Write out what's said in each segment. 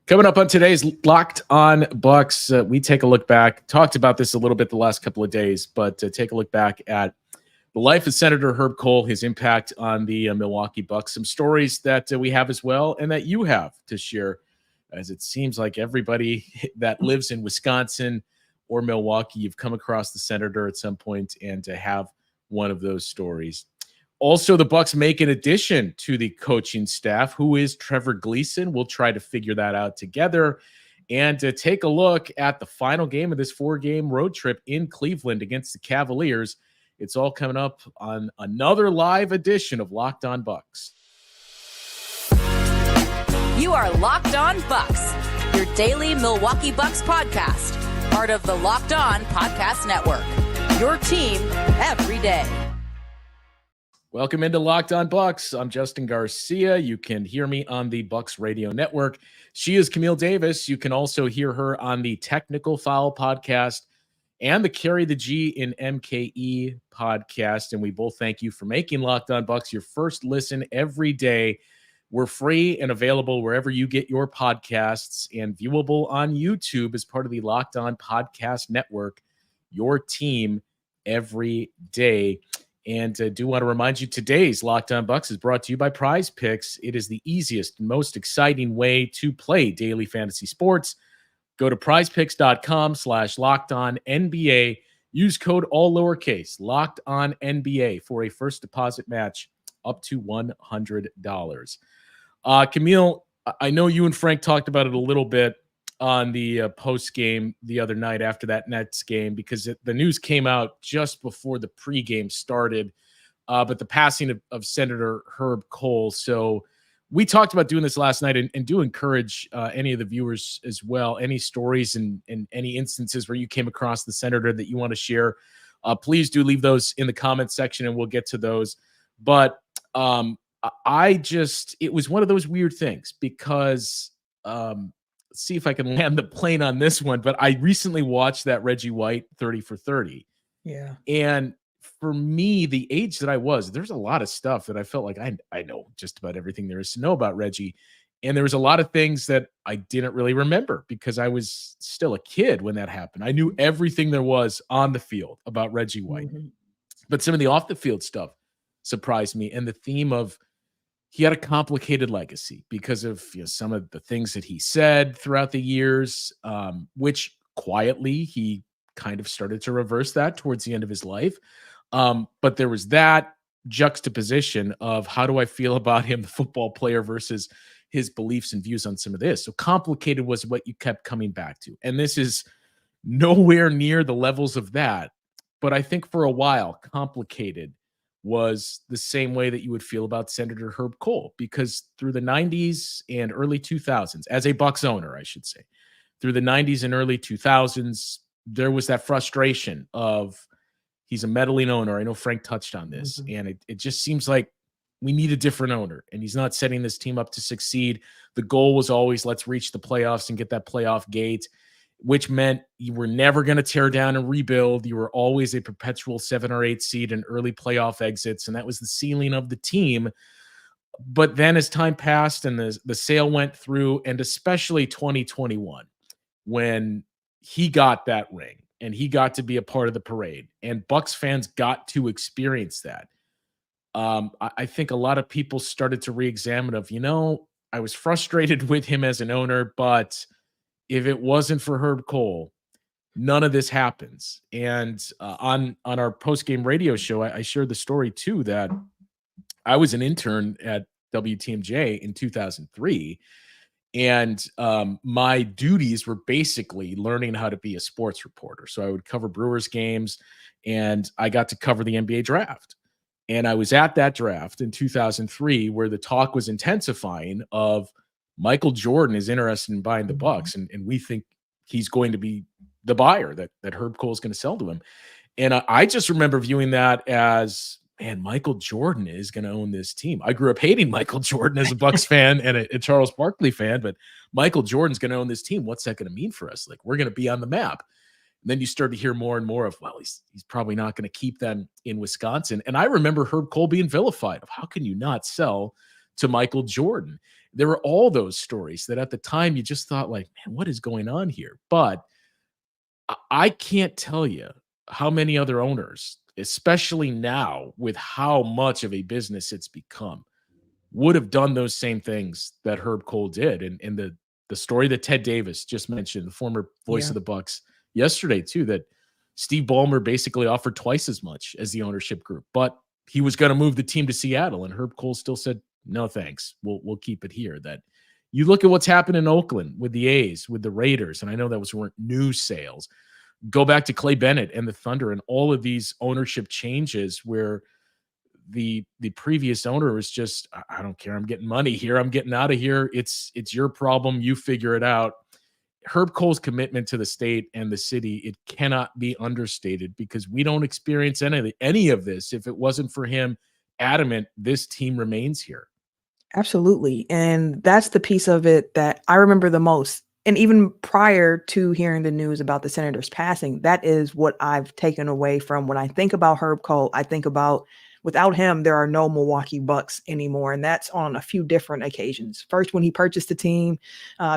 Coming up on today's Locked On Bucks, we take a look back. Talked about this a little bit the last couple of days, but take a look back at the life of Senator Herb Kohl, his impact on the Milwaukee Bucks, some stories that we have as well and that you have to share, as it seems like everybody that lives in Wisconsin or Milwaukee, you've come across the Senator at some point and to have one of those stories. Also, the Bucks make an addition to the coaching staff. Who is Trevor Gleeson? We'll try to figure that out together and to take a look at the final game of this 4-game road trip in Cleveland against the Cavaliers. It's all coming up on another live edition of Locked On Bucks. You are Locked On Bucks, your daily Milwaukee Bucks podcast, part of the Locked On Podcast Network, your team every day. Welcome into Locked On Bucks. I'm Justin Garcia. You can hear me on the Bucks Radio Network. She is Camille Davis. You can also hear her on the Technical Foul podcast and the Carry the G in MKE podcast. And we both thank you for making Locked On Bucks your first listen every day. We're free and available wherever you get your podcasts and viewable on YouTube as part of the Locked On Podcast Network, your team every day. And do want to remind you, today's Locked On Bucks is brought to you by Prize Picks. It is the easiest and most exciting way to play daily fantasy sports. Go to prizepicks.com/LockedOnNBA. Use code all lowercase LockedOnNBA for a first deposit match up to $100. Camille, I know you and Frank talked about it a little bit on the post game the other night after that Nets game, because the news came out just before the pregame started, but the passing of Senator Herb Kohl. So we talked about doing this last night and do encourage any of the viewers as well, any stories and any instances where you came across the senator that you want to share, please do leave those in the comment section and we'll get to those. But it was one of those weird things because let's see if I can land the plane on this one. But I recently watched that Reggie White 30 for 30. Yeah. And for me, the age that I was, there's a lot of stuff that I felt like I know just about everything there is to know about Reggie. And there was a lot of things that I didn't really remember because I was still a kid when that happened. I knew everything there was on the field about Reggie White. Mm-hmm. But some of the off the field stuff surprised me. And the theme of he had a complicated legacy because of some of the things that he said throughout the years, which quietly he kind of started to reverse that towards the end of his life. But there was that juxtaposition of how do I feel about him, the football player, versus his beliefs and views on some of this. So complicated was what you kept coming back to. And this is nowhere near the levels of that. But I think for a while, complicated was the same way that you would feel about Senator Herb Kohl, because through the 90s and early 2000s, as a Bucks owner, I should say, through the 90s and early 2000s, there was that frustration of he's a meddling owner. I know Frank touched on this, and it just seems like we need a different owner, and he's not setting this team up to succeed. The goal was always, let's reach the playoffs and get that playoff gate, which meant you were never going to tear down and rebuild. You were always a perpetual 7 or 8 seed and early playoff exits, and that was the ceiling of the team. But then as time passed and the sale went through, and especially 2021, when he got that ring and he got to be a part of the parade, and Bucks fans got to experience that, I think a lot of people started to re-examine of, I was frustrated with him as an owner, but if it wasn't for Herb Kohl, none of this happens. And on our post-game radio show, I shared the story too, that I was an intern at WTMJ in 2003. And my duties were basically learning how to be a sports reporter. So I would cover Brewers games, and I got to cover the NBA draft. And I was at that draft in 2003 where the talk was intensifying of Michael Jordan is interested in buying the Bucks, and we think he's going to be the buyer that Herb Kohl is going to sell to him. And I just remember viewing that as, man, Michael Jordan is going to own this team. I grew up hating Michael Jordan as a Bucks fan and a Charles Barkley fan, but Michael Jordan's going to own this team. What's that going to mean for us? Like, we're going to be on the map. And then you start to hear more and more of, well, he's probably not going to keep them in Wisconsin. And I remember Herb Kohl being vilified of, how can you not sell to Michael Jordan? There were all those stories that at the time you just thought like, man, what is going on here? But I can't tell you how many other owners, especially now with how much of a business it's become, would have done those same things that Herb Kohl did. And the story that Ted Davis just mentioned, the former voice Yeah. of the Bucks yesterday too, that Steve Ballmer basically offered twice as much as the ownership group, but he was going to move the team to Seattle, and Herb Kohl still said, "No, thanks. We'll keep it here." That you look at what's happened in Oakland with the A's, with the Raiders, and I know that weren't new sales. Go back to Clay Bennett and the Thunder and all of these ownership changes where the previous owner was just, I don't care. I'm getting money here. I'm getting out of here. It's your problem. You figure it out. Herb Kohl's commitment to the state and the city, it cannot be understated, because we don't experience any of this if it wasn't for him adamant this team remains here. Absolutely. And that's the piece of it that I remember the most. And even prior to hearing the news about the Senator's passing, that is what I've taken away from when I think about Herb Kohl. I think about, without him, there are no Milwaukee Bucks anymore. And that's on a few different occasions. First, when he purchased the team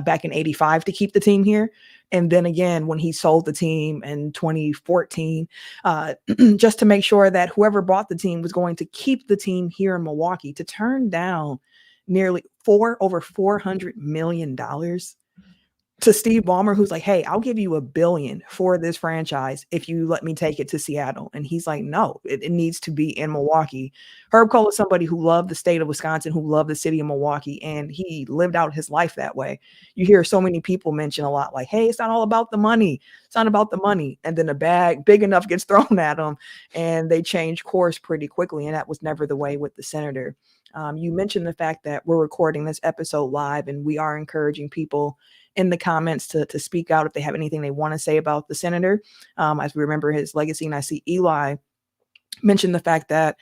back in '85 to keep the team here. And then again, when he sold the team in 2014, just to make sure that whoever bought the team was going to keep the team here in Milwaukee. To turn down nearly over $400 million to Steve Ballmer, who's like, "Hey, I'll give you $1 billion for this franchise if you let me take it to Seattle." And he's like, "No, it needs to be in Milwaukee." Herb Kohl is somebody who loved the state of Wisconsin, who loved the city of Milwaukee, and he lived out his life that way. You hear so many people mention a lot like, "Hey, it's not all about the money. It's not about the money." And then a bag big enough gets thrown at them and they change course pretty quickly. And that was never the way with the Senator. You mentioned the fact that we're recording this episode live, and we are encouraging people in the comments to speak out if they have anything they want to say about the Senator, as we remember his legacy. And I see Eli mention the fact that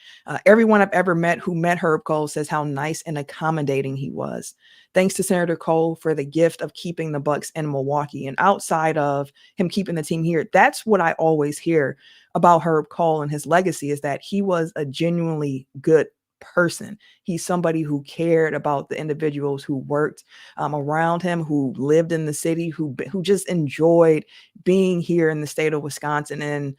everyone I've ever met who met Herb Kohl says how nice and accommodating he was. Thanks to Senator Kohl for the gift of keeping the Bucks in Milwaukee. And outside of him keeping the team here, that's what I always hear about Herb Kohl and his legacy, is that he was a genuinely good person. He's somebody who cared about the individuals who worked around him, who lived in the city, who just enjoyed being here in the state of Wisconsin. And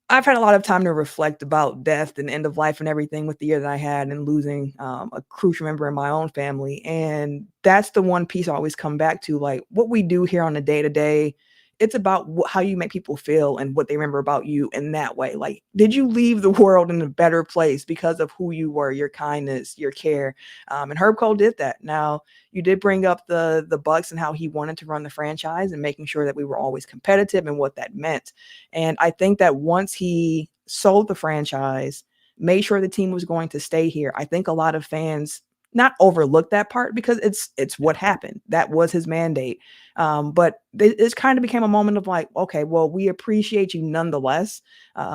I've had a lot of time to reflect about death and end of life and everything with the year that I had, and losing a crucial member in my own family. And that's the one piece I always come back to, like what we do here on a day-to-day. It's about how you make people feel and what they remember about you in that way. Like, did you leave the world in a better place because of who you were, your kindness, your care? And Herb Kohl did that. Now, you did bring up the Bucks and how he wanted to run the franchise and making sure that we were always competitive and what that meant. And I think that once he sold the franchise, made sure the team was going to stay here, I think a lot of fans not overlook that part, because it's what happened. That was his mandate. But it kind of became a moment of like, okay, well, we appreciate you nonetheless,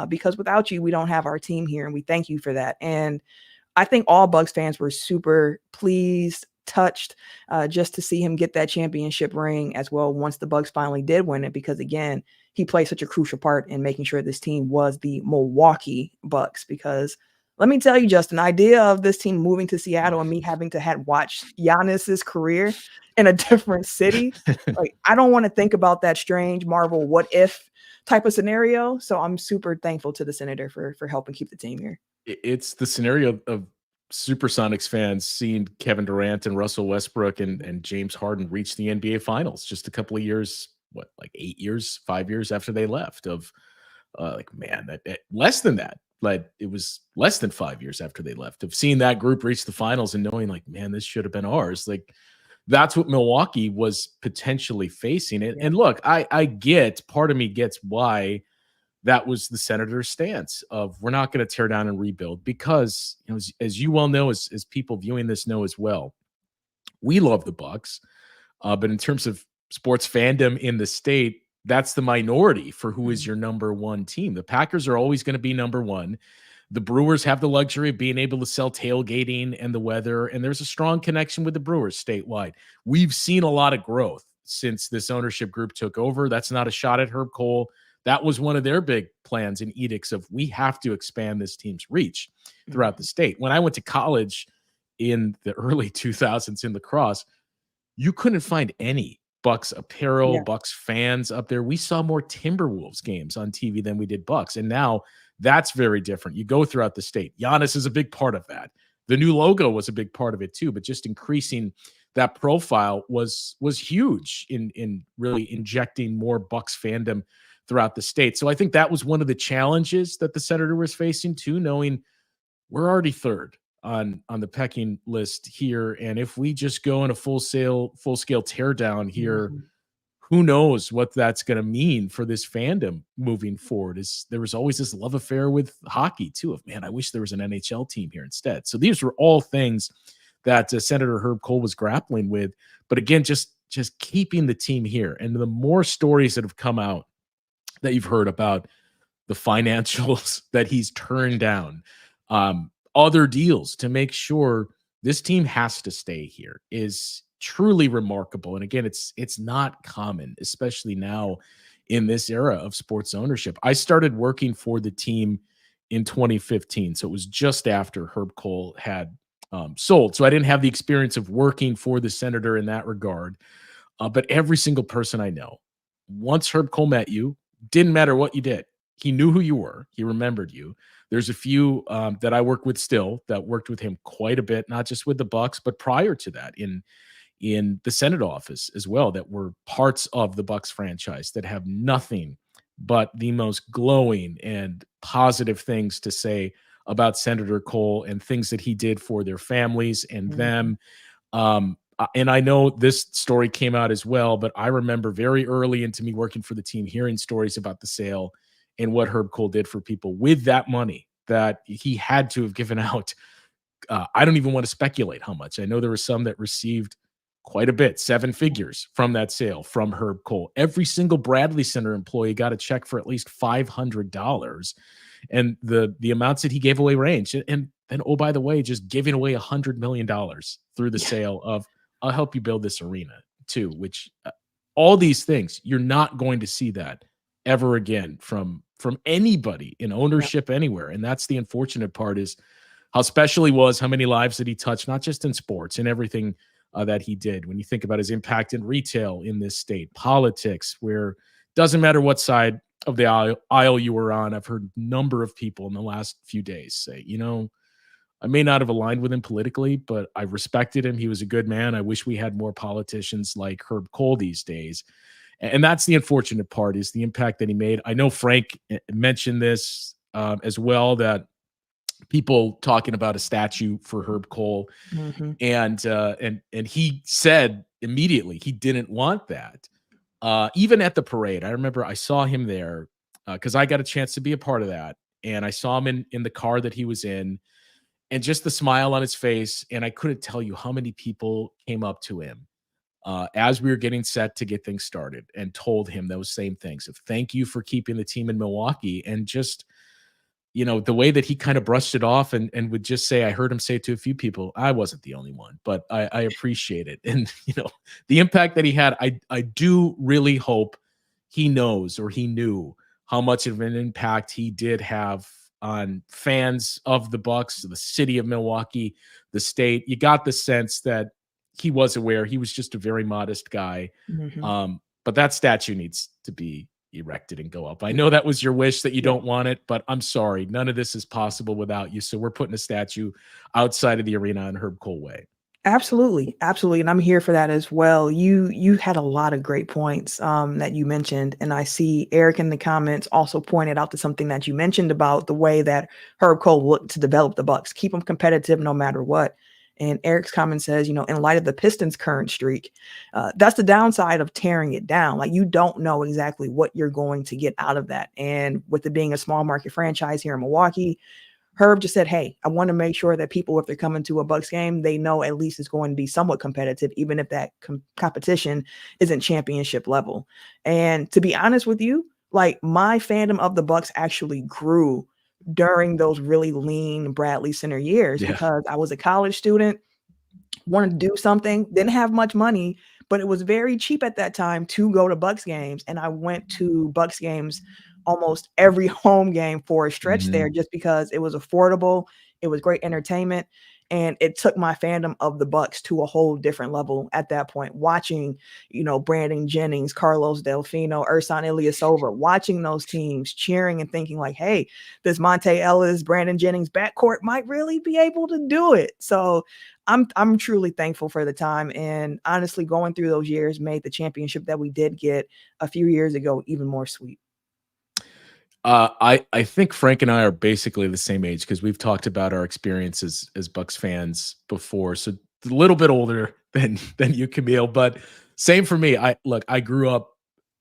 because without you, we don't have our team here, and we thank you for that. And I think all Bucks fans were super pleased, touched, just to see him get that championship ring as well once the Bucks finally did win it, because again, he played such a crucial part in making sure this team was the Milwaukee Bucks. Because let me tell you, Justin, idea of this team moving to Seattle and me having to had watched Giannis's career in a different city, like I don't want to think about that strange Marvel what if type of scenario. So I'm super thankful to the Senator for helping keep the team here. It's the scenario of Supersonics fans seeing Kevin Durant and Russell Westbrook and James Harden reach the NBA Finals just a couple of years, like 8 years, 5 years after they left. Of like, man, that less than that. Like, it was less than 5 years after they left, of seeing that group reach the finals and knowing like, man, this should have been ours. Like, that's what Milwaukee was potentially facing. It. And look, I get, part of me gets why that was the Senator's stance of, we're not going to tear down and rebuild, because, you know, as you well know, as people viewing this know as well, we love the Bucks. But in terms of sports fandom in the state, that's the minority for who is your number one team. The Packers are always going to be number one. The Brewers have the luxury of being able to sell tailgating and the weather, and there's a strong connection with the Brewers statewide. We've seen a lot of growth since this ownership group took over. That's not a shot at Herb Kohl. That was one of their big plans and edicts of, we have to expand this team's reach throughout the state. When I went to college, in the early 2000s in lacrosse, you couldn't find any Bucks apparel, Yeah. Bucks fans up there. We saw more Timberwolves games on TV than we did Bucks. And now that's very different. You go throughout the state. Giannis is a big part of that. The new logo was a big part of it too, but just increasing that profile was huge in really injecting more Bucks fandom throughout the state. So I think that was one of the challenges that the Senator was facing too, knowing we're already third on the pecking list here, and if we just go in a full scale teardown here, Mhm. who knows what that's going to mean for this fandom moving forward. Is there was always this love affair with hockey too, of man, I wish there was an NHL team here instead. So these were all things that Senator Herb Kohl was grappling with, but again, just keeping the team here. And the more stories that have come out that you've heard about the financials that he's turned down, other deals to make sure this team has to stay here, is truly remarkable. And again, it's not common, especially now in this era of sports ownership. I started working for the team in 2015, so it was just after Herb Kohl had sold. So I didn't have the experience of working for the Senator in that regard. But every single person I know, once Herb Kohl met you, didn't matter what you did, he knew who you were. He remembered you. There's a few that I work with still that worked with him quite a bit, not just with the Bucks, but prior to that in the Senate office as well, that were parts of the Bucks franchise that have nothing but the most glowing and positive things to say about Senator Kohl and things that he did for their families and Mhm. them. And I know this story came out as well, but I remember very early into me working for the team, hearing stories about the sale and what Herb Kohl did for people with that money that he had to have given out. I don't even want to speculate how much. I know there were some that received quite a bit, seven figures from that sale from Herb Kohl. Every single Bradley Center employee got a check for at least $500. And the amounts that he gave away range. And then, oh, by the way, just giving away $100 million through the sale of, I'll help you build this arena too, which all these things, you're not going to see that ever again from anybody in ownership anywhere. And that's the unfortunate part, is how special he was, how many lives that he touched, not just in sports and everything that he did. When you think about his impact in retail in this state, politics, where doesn't matter what side of the aisle you were on. I've heard a number of people in the last few days say, I may not have aligned with him politically, but I respected him. He was a good man. I wish we had more politicians like Herb Kohl these days. And that's the unfortunate part, is the impact that he made. I know Frank mentioned this as well, that people talking about a statue for Herb Kohl, Mhm. and he said immediately he didn't want that. Even at the parade, I remember I saw him there because I got a chance to be a part of that, and I saw him in the car that he was in, and just the smile on his face. And I couldn't tell you how many people came up to him as we were getting set to get things started and told him those same things of thank you for keeping the team in Milwaukee. And just, the way that he kind of brushed it off and would just say, I heard him say to a few people, I wasn't the only one, but I appreciate it. And, the impact that he had, I do really hope he knows, or he knew, how much of an impact he did have on fans of the Bucks, the city of Milwaukee, the state. You got the sense that he was aware. He was just a very modest guy. Mhm. But that statue needs to be erected and go up. I know that was your wish, that you don't want it, but I'm sorry. None of this is possible without you. So we're putting a statue outside of the arena in Herb Kohl Way. Absolutely, absolutely, and I'm here for that as well. You had a lot of great points that you mentioned, and I see Eric in the comments also pointed out to something that you mentioned about the way that Herb Kohl looked to develop the Bucks, keep them competitive no matter what. And Eric's comment says, in light of the Pistons' current streak, that's the downside of tearing it down. Like, you don't know exactly what you're going to get out of that. And with it being a small market franchise here in Milwaukee, Herb just said, hey, I want to make sure that people, if they're coming to a Bucks game, they know at least it's going to be somewhat competitive, even if that competition isn't championship level. And to be honest with you, like, my fandom of the Bucks actually grew during those really lean Bradley Center years, because I was a college student, wanted to do something, didn't have much money, but it was very cheap at that time to go to Bucks games. And I went to Bucks games almost every home game for a stretch there, just because it was affordable. It was great entertainment. And it took my fandom of the Bucks to a whole different level at that point. Watching, Brandon Jennings, Carlos Delfino, Ersan Ilyasova, watching those teams, cheering and thinking like, hey, this Monte Ellis, Brandon Jennings backcourt might really be able to do it. So I'm truly thankful for the time. And honestly, going through those years made the championship that we did get a few years ago even more sweet. I think Frank and I are basically the same age because we've talked about our experiences as Bucks fans before. So a little bit older than you, Camille, but same for me. I grew up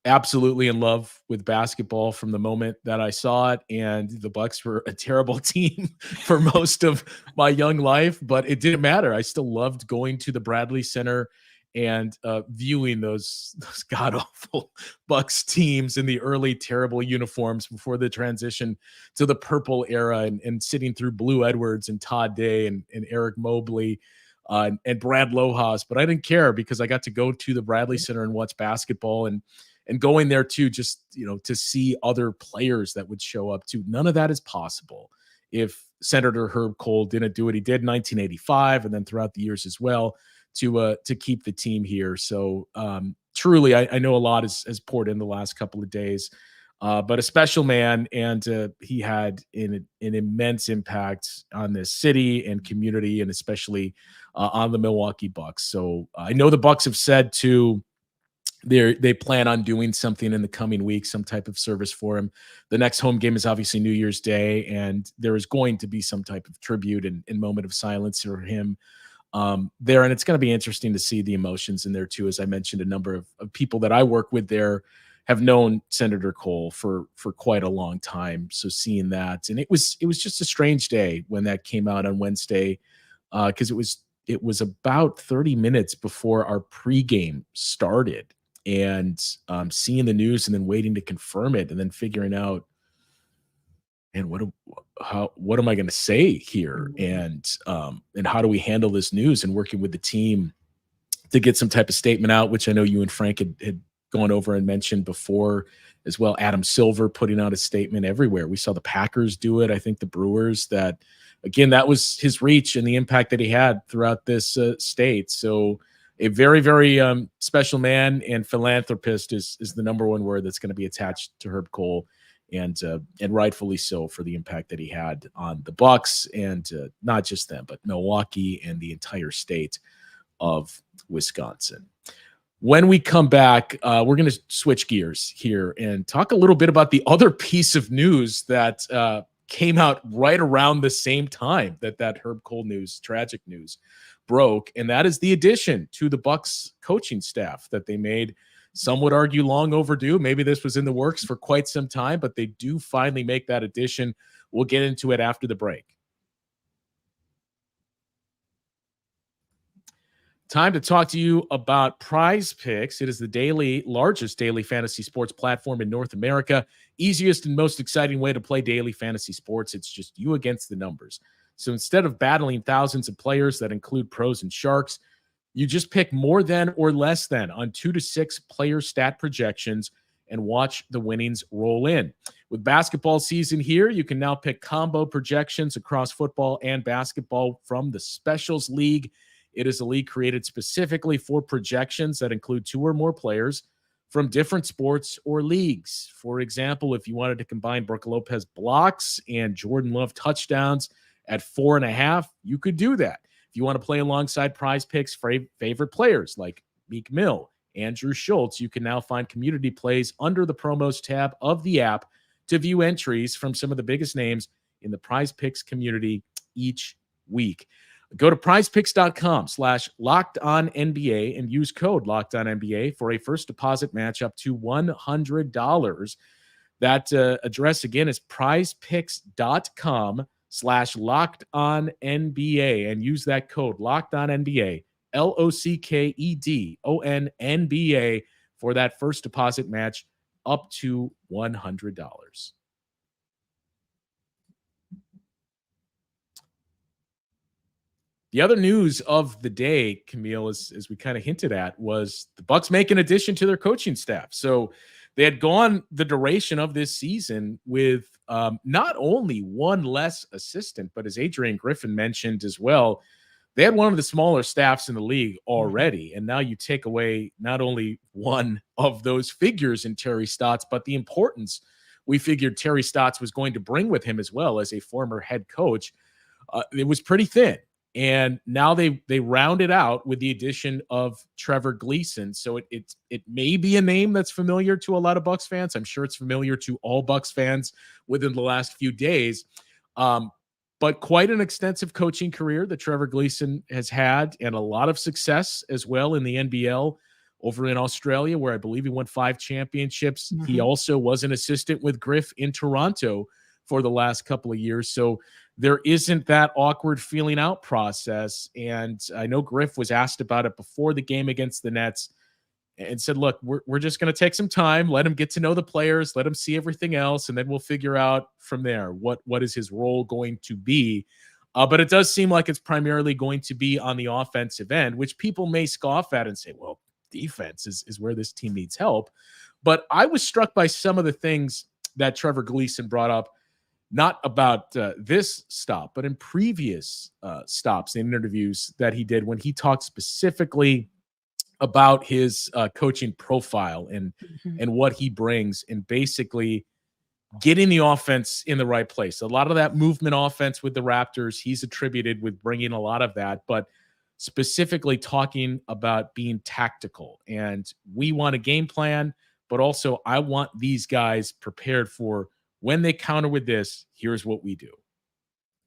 absolutely in love with basketball from the moment that I saw it, and the Bucks were a terrible team for most of my young life, but it didn't matter. I still loved going to the Bradley Center and viewing those god awful Bucks teams in the early terrible uniforms before the transition to the purple era, and sitting through Blue Edwards and Todd Day and Eric Mobley and Brad Lohaus. But I didn't care because I got to go to the Bradley Center and watch basketball, and going there too, just to see other players that would show up too. None of that is possible if Senator Herb Kohl didn't do what he did in 1985 and then throughout the years as well to keep the team here. So truly, I know a lot has poured in the last couple of days, but a special man, and he had an immense impact on this city and community, and especially on the Milwaukee Bucks. So I know the Bucks have said too, they plan on doing something in the coming weeks, some type of service for him. The next home game is obviously New Year's Day, and there is going to be some type of tribute and moment of silence for him there. And it's going to be interesting to see the emotions in there too. As I mentioned, a number of people that I work with there have known Senator Kohl for quite a long time. So seeing that, and it was just a strange day when that came out on Wednesday, because it was about 30 minutes before our pregame started, and seeing the news and then waiting to confirm it, and then figuring out, and what am I going to say here, and how do we handle this news, and working with the team to get some type of statement out, which I know you and Frank had gone over and mentioned before as well. Adam Silver putting out a statement everywhere. We saw the Packers do it. I think the Brewers, that again, that was his reach and the impact that he had throughout this state. So a very, very special man and philanthropist is the number one word that's going to be attached to Herb Kohl, and rightfully so, for the impact that he had on the Bucks, and not just them, but Milwaukee and the entire state of Wisconsin. When we come back, we're going to switch gears here and talk a little bit about the other piece of news that came out right around the same time that Herb Kohl news, tragic news, broke, and that is the addition to the Bucks coaching staff that they made. Some would argue long overdue. Maybe this was in the works for quite some time, but they do finally make that addition. We'll get into it after the break. Time to talk to you about Prize Picks. It is the largest daily fantasy sports platform in North America. Easiest and most exciting way to play daily fantasy sports. It's just you against the numbers. So instead of battling thousands of players that include pros and sharks, you just pick more than or less than on 2 to 6 player stat projections and watch the winnings roll in. With basketball season here, you can now pick combo projections across football and basketball from the Specials League. It is a league created specifically for projections that include 2 or more players from different sports or leagues. For example, if you wanted to combine Brooke Lopez blocks and Jordan Love touchdowns at 4.5, you could do that. If you want to play alongside Prize Picks' favorite players like Meek Mill, Andrew Schultz, you can now find community plays under the promos tab of the app to view entries from some of the biggest names in the Prize Picks community each week. Go to prizepicks.com/LockedOnNBA and use code LockedOnNBA for a first deposit match up to $100. That address again is prizepicks.com/LockedOnNBA and use that code LockedOnNBA, LOCKEDONNBA, for that first deposit match up to $100. The other news of the day, Camille, as we kind of hinted at, was the Bucks make an addition to their coaching staff. So they had gone the duration of this season with not only one less assistant, but as Adrian Griffin mentioned as well, they had one of the smaller staffs in the league Mhm. already. And now you take away not only one of those figures in Terry Stotts, but the importance we figured Terry Stotts was going to bring with him as well as a former head coach. It was pretty thin. And now they round it out with the addition of Trevor Gleeson. So it may be a name that's familiar to a lot of Bucks fans. I'm sure it's familiar to all Bucks fans within the last few days. But quite an extensive coaching career that Trevor Gleeson has had, and a lot of success as well in the NBL over in Australia, where I believe he won 5 championships. He also was an assistant with Griff in Toronto for the last couple of years. So there isn't that awkward feeling out process. And I know Griff was asked about it before the game against the Nets and said, look, we're just going to take some time, let him get to know the players, let him see everything else, and then we'll figure out from there what is his role going to be. But it does seem like it's primarily going to be on the offensive end, which people may scoff at and say, well, defense is where this team needs help. But I was struck by some of the things that Trevor Gleeson brought up, not about this stop, but in previous stops in interviews that he did when he talked specifically about his coaching profile and what he brings, and basically getting the offense in the right place. A lot of that movement offense with the Raptors, he's attributed with bringing a lot of that, but specifically talking about being tactical. And we want a game plan, but also I want these guys prepared for when they counter with this, here's what we do.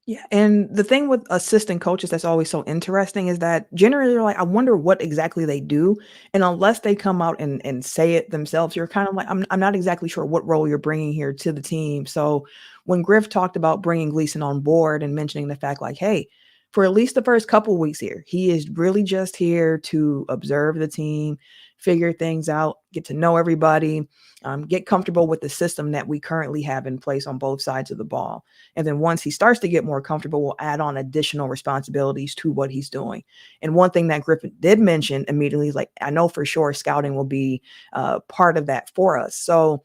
Yeah, and the thing with assistant coaches that's always so interesting is that generally you're like, I wonder what exactly they do. And unless they come out and say it themselves, you're kind of like, I'm not exactly sure what role you're bringing here to the team. So when Griff talked about bringing Gleeson on board and mentioning the fact like, hey, for at least the first couple weeks here, he is really just here to observe the team, figure things out, get to know everybody, get comfortable with the system that we currently have in place on both sides of the ball. And then once he starts to get more comfortable, we'll add on additional responsibilities to what he's doing. And one thing that Griffin did mention immediately is like, I know for sure scouting will be part of that for us. So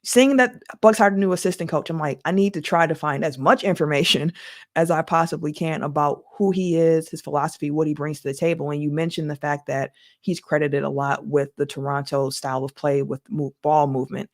seeing that Bucks hired a new assistant coach, I'm like, I need to try to find as much information as I possibly can about who he is, his philosophy, what he brings to the table. And you mentioned the fact that he's credited a lot with the Toronto style of play with ball movement.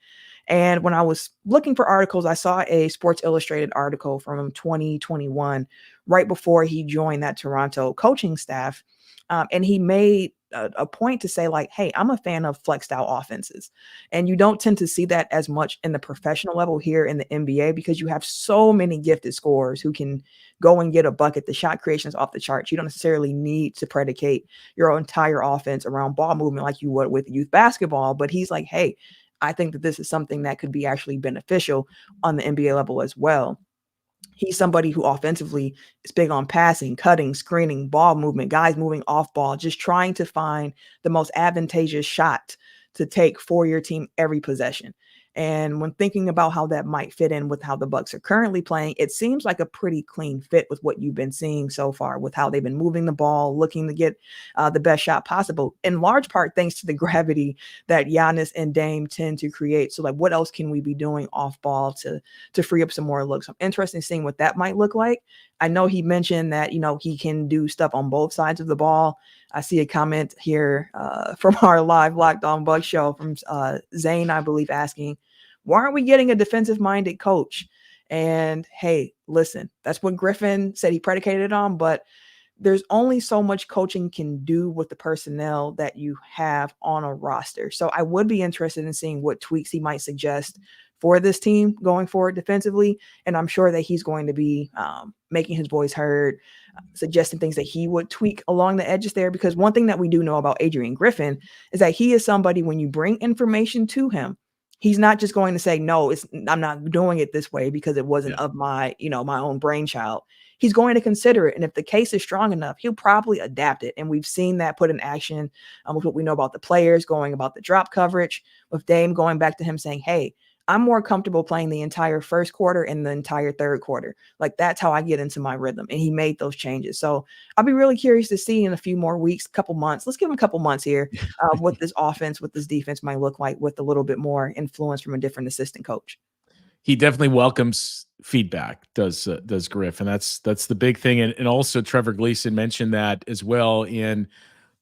And when I was looking for articles, I saw a Sports Illustrated article from 2021, right before he joined that Toronto coaching staff. And he made a point to say like, hey, I'm a fan of flexed out offenses. And you don't tend to see that as much in the professional level here in the NBA because you have so many gifted scorers who can go and get a bucket. The shot creation is off the charts. You don't necessarily need to predicate your entire offense around ball movement like you would with youth basketball. But he's like, hey, I think that this is something that could be actually beneficial on the NBA level as well. He's somebody who offensively is big on passing, cutting, screening, ball movement, guys moving off ball, just trying to find the most advantageous shot to take for your team every possession. And when thinking about how that might fit in with how the Bucks are currently playing, it seems like a pretty clean fit with what you've been seeing so far with how they've been moving the ball, looking to get the best shot possible, in large part thanks to the gravity that Giannis and Dame tend to create. So like, what else can we be doing off ball to free up some more looks? I'm interested in seeing what that might look like. I know he mentioned that, he can do stuff on both sides of the ball. I see a comment here from our live Locked On Bucks show from Zane, I believe, asking, why aren't we getting a defensive-minded coach? And hey, listen, that's what Griffin said he predicated it on, but there's only so much coaching can do with the personnel that you have on a roster. So I would be interested in seeing what tweaks he might suggest for this team going forward defensively. And I'm sure that he's going to be making his voice heard, suggesting things that he would tweak along the edges there. Because one thing that we do know about Adrian Griffin is that he is somebody, when you bring information to him, he's not just going to say, no, I'm not doing it this way because it wasn't of my, my own brainchild. He's going to consider it. And if the case is strong enough, he'll probably adapt it. And we've seen that put in action with what we know about the players going about the drop coverage, with Dame going back to him saying, hey, I'm more comfortable playing the entire first quarter and the entire third quarter. Like, that's how I get into my rhythm. And he made those changes. So I'll be really curious to see in a few more weeks, couple months. Let's give him a couple months here, what this offense, what this defense might look like with a little bit more influence from a different assistant coach. He definitely welcomes feedback, does Griff, and that's the big thing. And also Trevor Gleeson mentioned that as well in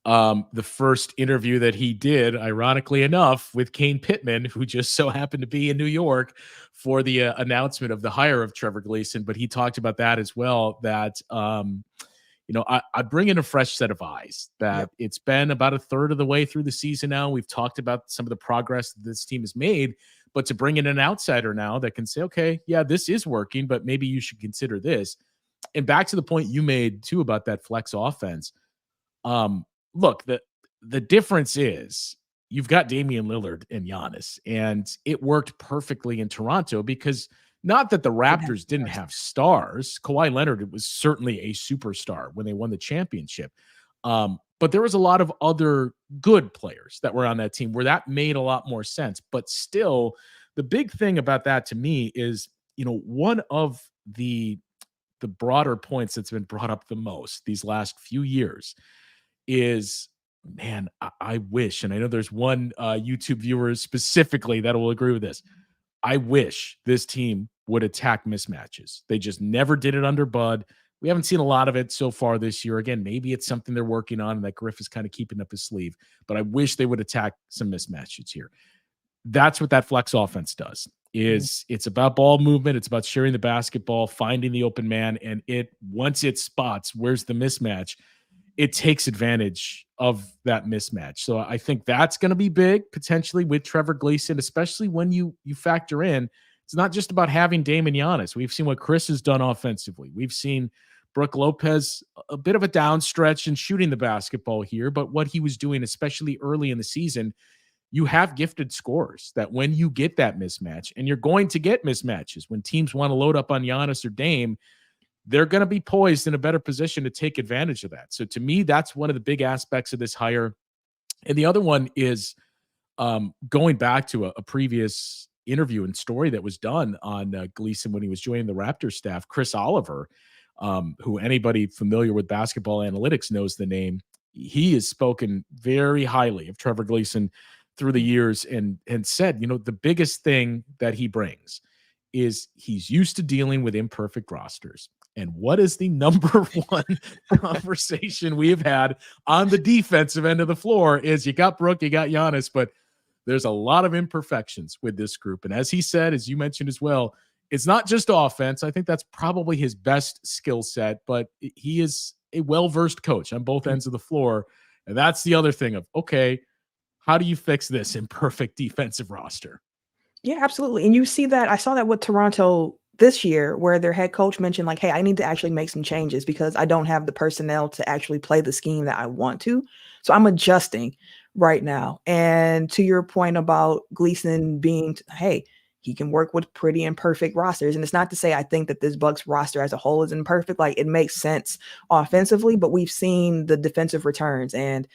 the first interview that he did, ironically enough, with Kane Pittman, who just so happened to be in New York for the announcement of the hire of Trevor Gleeson. But he talked about that as well, that I bring in a fresh set of eyes, that it's been about a third of the way through the season now. We've talked about some of the progress that this team has made, but to bring in an outsider now that can say, okay, yeah, this is working, but maybe you should consider this. And back to the point you made too about that flex offense. Look, the difference is you've got Damian Lillard and Giannis, and it worked perfectly in Toronto because not that the Raptors didn't have stars. Kawhi Leonard was certainly a superstar when they won the championship. But there was a lot of other good players that were on that team where that made a lot more sense. But still, the big thing about that to me is, one of the broader points that's been brought up the most these last few years is, man, I wish, and I know there's one YouTube viewer specifically that will agree with this. I wish this team would attack mismatches. They just never did it under Bud. We haven't seen a lot of it so far this year. Again, maybe it's something they're working on and that Griff is kind of keeping up his sleeve, but I wish they would attack some mismatches here. That's what that flex offense does. It's about ball movement. It's about sharing the basketball, finding the open man, and once it spots where's the mismatch, it takes advantage of that mismatch. So I think that's going to be big potentially with Trevor Gleeson, especially when you factor in, it's not just about having Dame and Giannis. We've seen what Chris has done offensively. We've seen Brook Lopez, a bit of a down stretch in shooting the basketball here, but what he was doing, especially early in the season, you have gifted scorers that when you get that mismatch, and you're going to get mismatches when teams want to load up on Giannis or Dame, they're going to be poised in a better position to take advantage of that. So to me, that's one of the big aspects of this hire. And the other one is going back to a previous interview and story that was done on Gleeson when he was joining the Raptors staff. Chris Oliver, who anybody familiar with basketball analytics knows the name, he has spoken very highly of Trevor Gleeson through the years and said, the biggest thing that he brings is he's used to dealing with imperfect rosters. And what is the number one conversation we have had on the defensive end of the floor is you got Brook, you got Giannis, but there's a lot of imperfections with this group. And as he said, as you mentioned as well, it's not just offense. I think that's probably his best skill set, but he is a well-versed coach on both ends of the floor. And that's the other thing of, okay, how do you fix this imperfect defensive roster? Yeah, absolutely. And you see that, I saw that with Toronto this year, where their head coach mentioned like, hey, I need to actually make some changes because I don't have the personnel to actually play the scheme that I want to. So I'm adjusting right now. And to your point about Gleeson being, hey, he can work with pretty imperfect rosters. And it's not to say I think that this Bucks roster as a whole is imperfect. Like, it makes sense offensively, but we've seen the defensive returns. And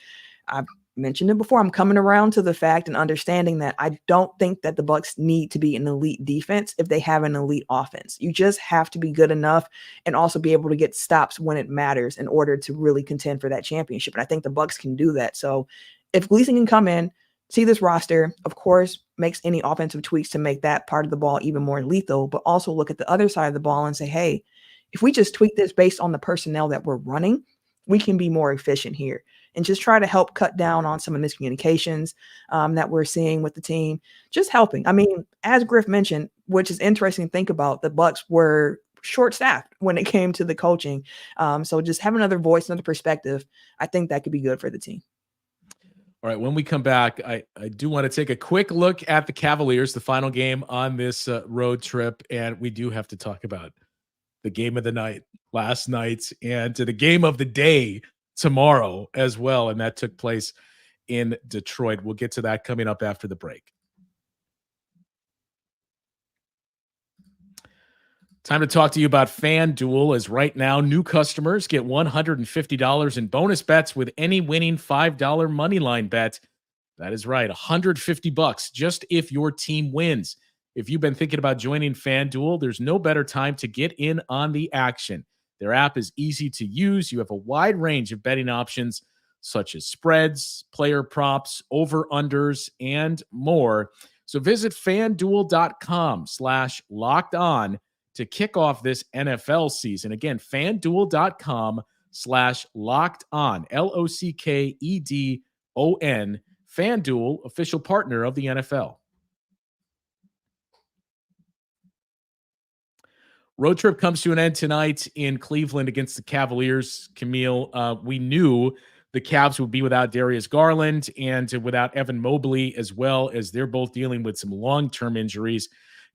I've mentioned it before, I'm coming around to the fact and understanding that I don't think that the Bucks need to be an elite defense if they have an elite offense. You just have to be good enough and also be able to get stops when it matters in order to really contend for that championship. And I think the Bucks can do that. So if Gleeson can come in, see this roster, of course, makes any offensive tweaks to make that part of the ball even more lethal, but also look at the other side of the ball and say, hey, if we just tweak this based on the personnel that we're running, we can be more efficient here. And just try to help cut down on some of the miscommunications that we're seeing with the team, just helping. I mean, as Griff mentioned, which is interesting to think about, the Bucks were short-staffed when it came to the coaching. So just have another voice, another perspective, I think that could be good for the team. All right, when we come back, I do want to take a quick look at the Cavaliers, the final game on this road trip, and we do have to talk about the game of the night last night and to the game of the day tomorrow as well, and that took place in Detroit. We'll get to that coming up after the break. Time to talk to you about FanDuel, as right now new customers get $150 in bonus bets with any winning $5 moneyline bet. That is right, $150 just if your team wins. If you've been thinking about joining FanDuel, there's no better time to get in on the action. Their app is easy to use. You have a wide range of betting options such as spreads, player props, over-unders, and more. So visit fanduel.com/locked-on to kick off this NFL season. Again, fanduel.com/locked-on, LOCKEDON, FanDuel, official partner of the NFL. Road trip comes to an end tonight in Cleveland against the Cavaliers. Camille, we knew the Cavs would be without Darius Garland and without Evan Mobley, as well as they're both dealing with some long-term injuries.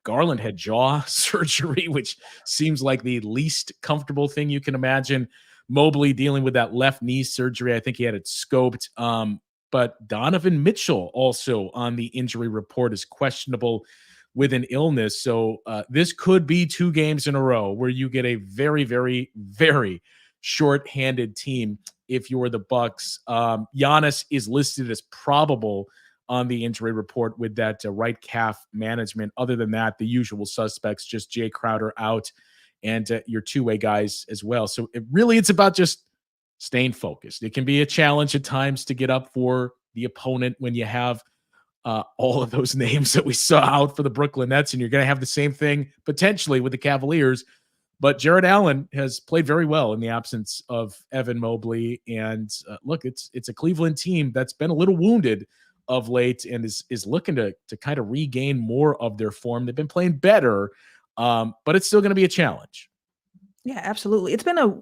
Garland had jaw surgery, which seems like the least comfortable thing you can imagine. Mobley dealing with that left knee surgery. I think he had it scoped. But Donovan Mitchell also on the injury report is questionable with an illness. So this could be 2 games in a row where you get a very, very, very short-handed team if you're the Bucks. Giannis is listed as probable on the injury report with that right calf management. Other than that, the usual suspects, just Jay Crowder out and your two-way guys as well. So it's about just staying focused. It can be a challenge at times to get up for the opponent when you have all of those names that we saw out for the Brooklyn Nets, and you're going to have the same thing potentially with the Cavaliers. But Jared Allen has played very well in the absence of Evan Mobley. And look, it's a Cleveland team that's been a little wounded of late and is looking to kind of regain more of their form. They've been playing better, but it's still going to be a challenge. Yeah, absolutely. It's been a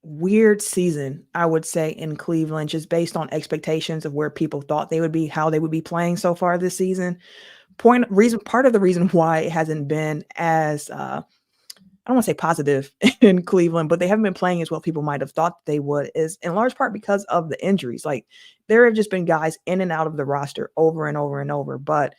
weird season, I would say, in Cleveland, just based on expectations of where people thought they would be, how they would be playing so far this season. Part of the reason why it hasn't been as I don't want to say positive in Cleveland, but they haven't been playing as well people might have thought they would, is in large part because of the injuries. Like, there have just been guys in and out of the roster over and over and over. But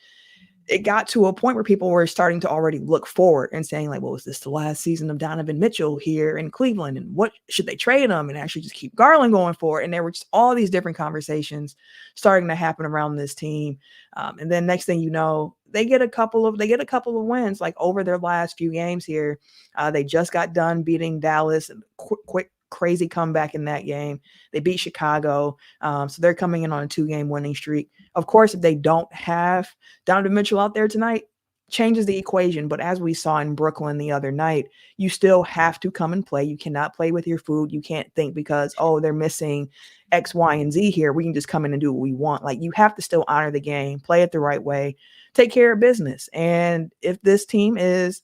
it got to a point where people were starting to already look forward and saying, like, well, is this the last season of Donovan Mitchell here in Cleveland? And what should they trade him and actually just keep Garland going for? And there were just all these different conversations starting to happen around this team. And then next thing you know, they get a couple of wins, like over their last few games here. They just got done beating Dallas, quick crazy comeback in that game. They beat Chicago. So they're coming in on a 2-game winning streak. Of course, if they don't have Donovan Mitchell out there tonight, changes the equation. But as we saw in Brooklyn the other night, you still have to come and play. You cannot play with your food. You can't think because, oh, they're missing X, Y, and Z here, we can just come in and do what we want. Like, you have to still honor the game, play it the right way, take care of business. And if this team is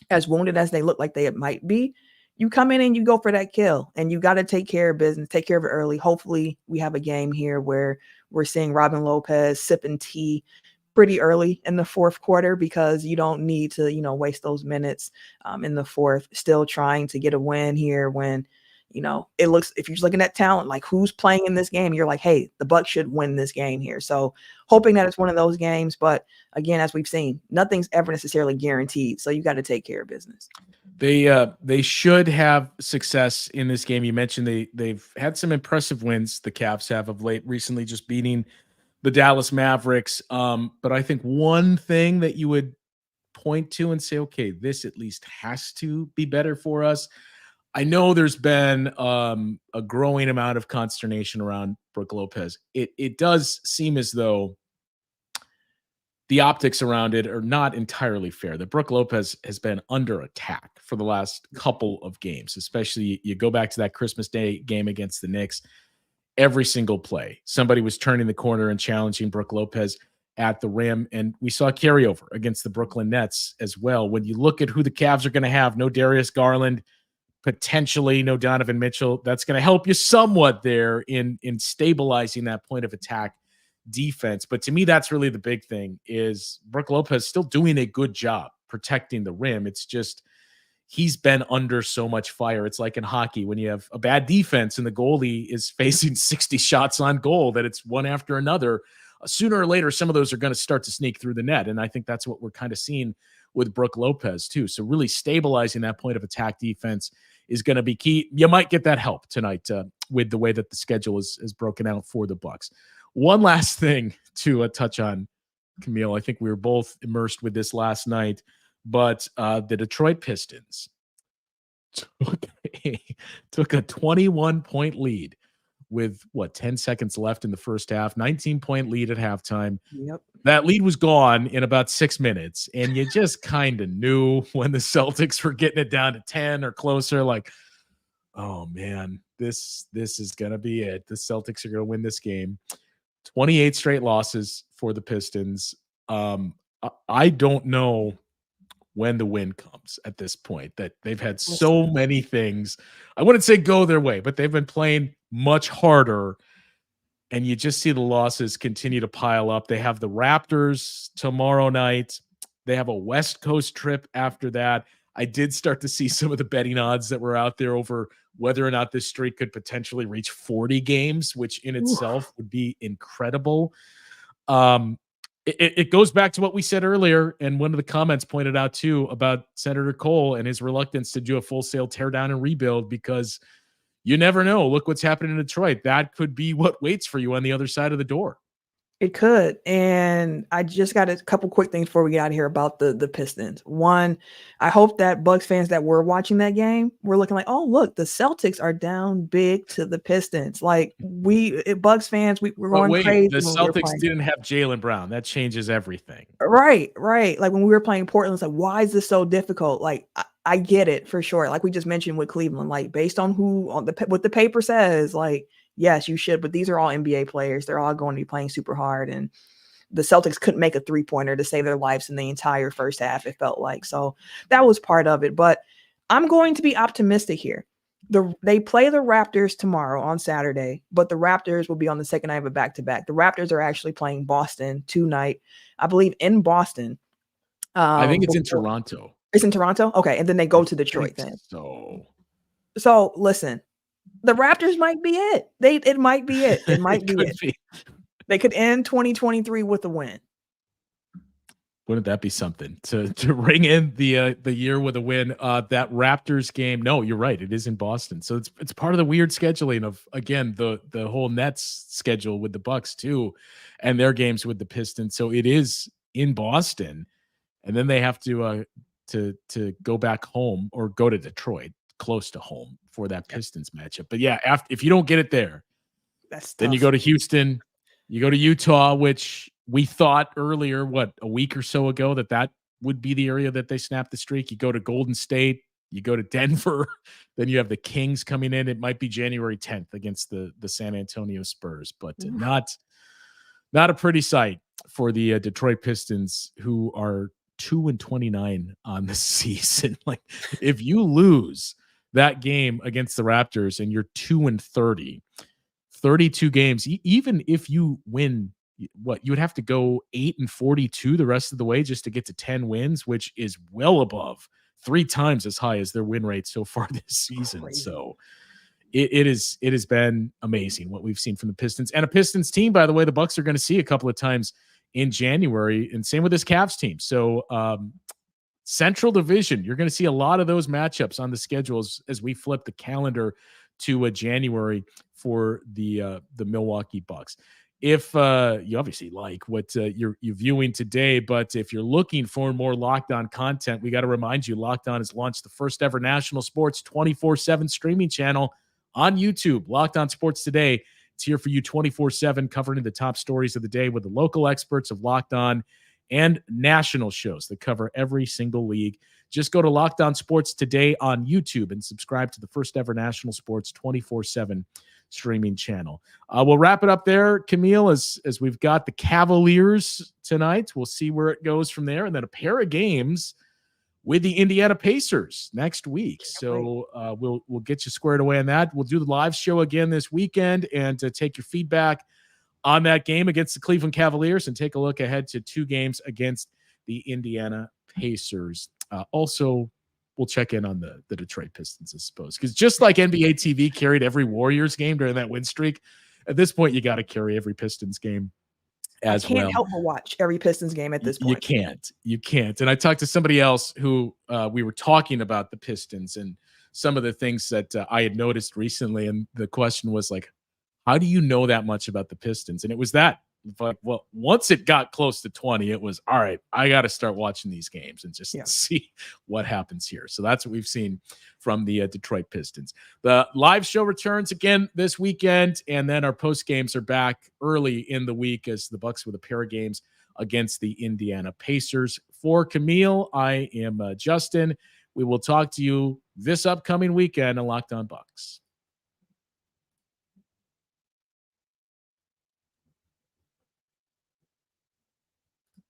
as wounded as they look like they might be, you come in and you go for that kill, and you got to take care of business, take care of it early. Hopefully we have a game here where we're seeing Robin Lopez sipping tea pretty early in the fourth quarter, because you don't need to, waste those minutes in the fourth, still trying to get a win here when, it looks, if you're just looking at talent, like who's playing in this game, you're like, hey, the Bucks should win this game here. So hoping that it's one of those games. But again, as we've seen, nothing's ever necessarily guaranteed. So you got to take care of business. They should have success in this game. You mentioned they've had some impressive wins. The Cavs have of late, recently just beating the Dallas Mavericks. But I think one thing that you would point to and say, okay, this at least has to be better for us. I know there's been a growing amount of consternation around Brook Lopez. It does seem as though the optics around it are not entirely fair. That Brook Lopez has been under attack for the last couple of games, especially you go back to that Christmas Day game against the Knicks. Every single play, somebody was turning the corner and challenging Brook Lopez at the rim. And we saw carryover against the Brooklyn Nets as well. When you look at who the Cavs are going to have, no Darius Garland, potentially no Donovan Mitchell, that's going to help you somewhat there in stabilizing that point of attack defense. But to me, that's really the big thing, is Brook Lopez still doing a good job protecting the rim. It's just he's been under so much fire. It's like in hockey when you have a bad defense and the goalie is facing 60 shots on goal, that it's one after another. Sooner or later, some of those are going to start to sneak through the net. And I think that's what we're kind of seeing with Brook Lopez too. So really stabilizing that point of attack defense is going to be key. You might get that help tonight with the way that the schedule is broken out for the Bucks. One last thing to touch on, Camille. I think we were both immersed with this last night, but the Detroit Pistons took a 21-point lead with 10 seconds left in the first half, 19-point lead at halftime. Yep. That lead was gone in about 6 minutes, and you just kind of knew when the Celtics were getting it down to 10 or closer, like, oh man, this is gonna be it. The Celtics are gonna win this game. 28 straight losses for the Pistons. I don't know when the win comes at this point, that they've had so many things. I wouldn't say go their way, but they've been playing much harder. And you just see the losses continue to pile up. They have the Raptors tomorrow night. They have a West Coast trip after that. I did start to see some of the betting odds that were out there over whether or not this streak could potentially reach 40 games, which in itself would be incredible. It goes back to what we said earlier, and one of the comments pointed out too about Senator Kohl and his reluctance to do a full sale tear down and rebuild, because you never know. Look what's happening in Detroit. That could be what waits for you on the other side of the door. It could. And I just got a couple quick things before we get out of here about the Pistons. One, I hope that Bucks fans that were watching that game were looking like, oh, look, the Celtics are down big to the Pistons. Like Bucks fans, we're going crazy. The Celtics didn't have Jaylen Brown. That changes everything. Right. Like when we were playing Portland, it's like, why is this so difficult? Like, I get it for sure. Like we just mentioned with Cleveland, like based on what the paper says, like, yes, you should, but these are all NBA players. They're all going to be playing super hard. And the Celtics couldn't make a 3-pointer to save their lives in the entire first half, it felt like. So that was part of it. But I'm going to be optimistic here. They play the Raptors tomorrow on Saturday, but the Raptors will be on the second night of a back-to-back. The Raptors are actually playing Boston tonight, I believe, in Boston. I think it's in Toronto. It's in Toronto? Okay. And then they go to Detroit then. So listen. The Raptors might be it. It might be it. It might be it. They could end 2023 with a win. Wouldn't that be something to ring in the year with a win? That Raptors game. No, you're right. It is in Boston, so it's part of the weird scheduling of, again, the whole Nets schedule with the Bucks too, and their games with the Pistons. So it is in Boston, and then they have to go back home or go to Detroit, close to home, for that Pistons matchup. But yeah, if you don't get it there, then you go to Houston, you go to Utah, which we thought earlier, a week or so ago, that would be the area that they snap the streak. You go to Golden State, you go to Denver, then you have the Kings coming in. It might be January 10th against the San Antonio Spurs, but not a pretty sight for the Detroit Pistons, who are 2-29 on the season. Like, if you lose that game against the Raptors and you're 2-30, 32 games, even if you win, you would have to go 8-42 the rest of the way just to get to 10 wins, which is well above 3 times as high as their win rate so far this season. Crazy. So it has been amazing what we've seen from the Pistons, and a Pistons team, by the way, the Bucks are going to see a couple of times in January, and same with this Cavs team. So Central Division, you're going to see a lot of those matchups on the schedules as we flip the calendar to January for the Milwaukee Bucks. If you obviously like what you're viewing today, but if you're looking for more Locked On content, we got to remind you, Locked On has launched the first ever national sports 24/7 streaming channel on YouTube, Locked On Sports Today. It's here for you 24/7, covering the top stories of the day with the local experts of Locked On and national shows that cover every single league. Just go to Locked On Sports Today on YouTube and subscribe to the first ever national sports 24/7 streaming channel. We'll wrap it up there, Camille, as we've got the Cavaliers tonight. We'll see where it goes from there, and then a pair of games with the Indiana Pacers next week. So we'll get you squared away on that. We'll do the live show again this weekend and take your feedback on that game against the Cleveland Cavaliers, and take a look ahead to 2 games against the Indiana Pacers. Also, we'll check in on the Detroit Pistons, I suppose, because just like NBA TV carried every Warriors game during that win streak, at this point you got to carry every Pistons game as well. I can't help but watch every Pistons game at this point. You can't. And I talked to somebody else who we were talking about the Pistons and some of the things that I had noticed recently, and the question was like, how do you know that much about the Pistons? And it was that But well, once it got close to 20, it was all right. I got to start watching these games and just see what happens here. So that's what we've seen from the Detroit Pistons. The live show returns again this weekend, and then our post games are back early in the week as the Bucks with a pair of games against the Indiana Pacers. For Camille, I am Justin. We will talk to you this upcoming weekend on Locked On Bucks.